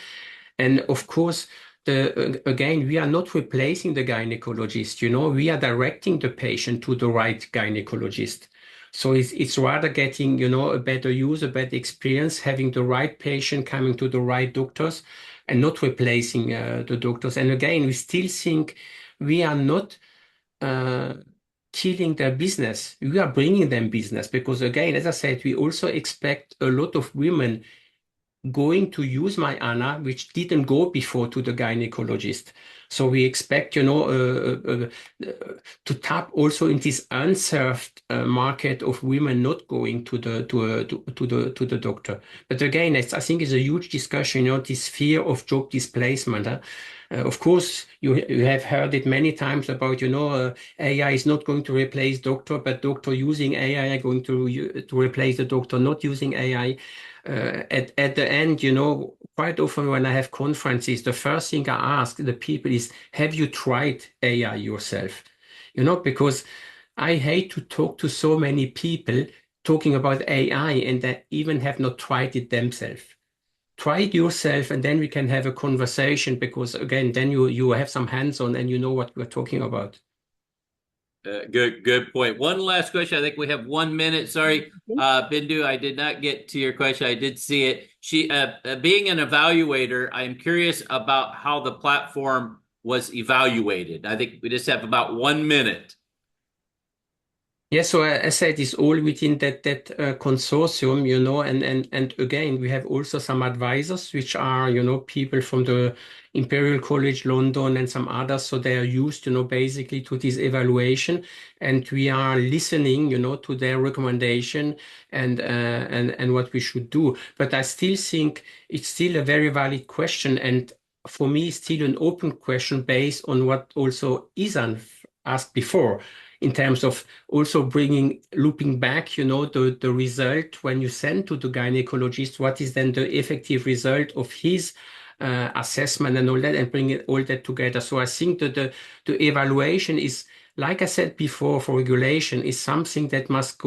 And of course, again, we are not replacing the gynecologist, we are directing the patient to the right gynecologist. So it's rather getting, a better use, a better experience, having the right patient coming to the right doctors and not replacing the doctors. And again, we still think we are not killing their business. We are bringing them business because, again, as I said, we also expect a lot of women going to use my Anna, which didn't go before to the gynecologist. So we expect, to tap also in this unserved market of women not going to the doctor. But again, I think it's a huge discussion, this fear of job displacement. Of course, you have heard it many times about, AI is not going to replace doctor, but doctor using AI are going to replace the doctor not using AI. At the end, quite often when I have conferences, the first thing I ask the people is, have you tried AI yourself? Because I hate to talk to so many people talking about AI and that even have not tried it themselves. Try it yourself, and then we can have a conversation because, again, then you have some hands-on and you know what we're talking about. Good point. One last question. I think we have 1 minute. Sorry, Bindu, I did not get to your question. I did see it. Being an evaluator, I'm curious about how the platform was evaluated. I think we just have about 1 minute. Yeah, so I said it's all within that consortium, and again, we have also some advisors, which are, people from the Imperial College London and some others. So they are used, basically to this evaluation, and we are listening, to their recommendation and what we should do. But I still think it's still a very valid question, and for me, still an open question based on what also Isan asked before, in terms of also looping back, the result when you send to the gynecologist, what is then the effective result of his assessment and all that, and bring all that together. So I think that the evaluation is, like I said before, for regulation, is something that must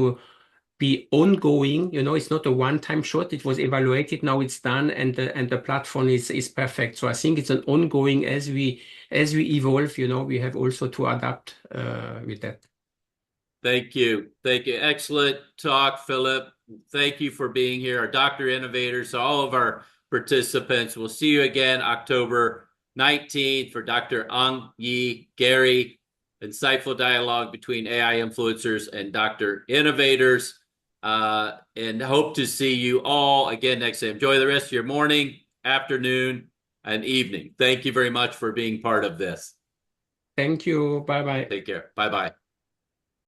be ongoing. It's not a one-time shot. It was evaluated, now it's done, and the platform is perfect. So I think it's an ongoing, as we evolve, we have also to adapt with that. Thank you. Thank you. Excellent talk, Philippe. Thank you for being here. Our Doctor Innovators, all of our participants. We'll see you again October 19th for Dr. Ang Yi Gary, insightful dialogue between AI influencers and Doctor Innovators. And hope to see you all again next day. Enjoy the rest of your morning, afternoon, and evening. Thank you very much for being part of this. Thank you. Bye-bye. Take care. Bye-bye.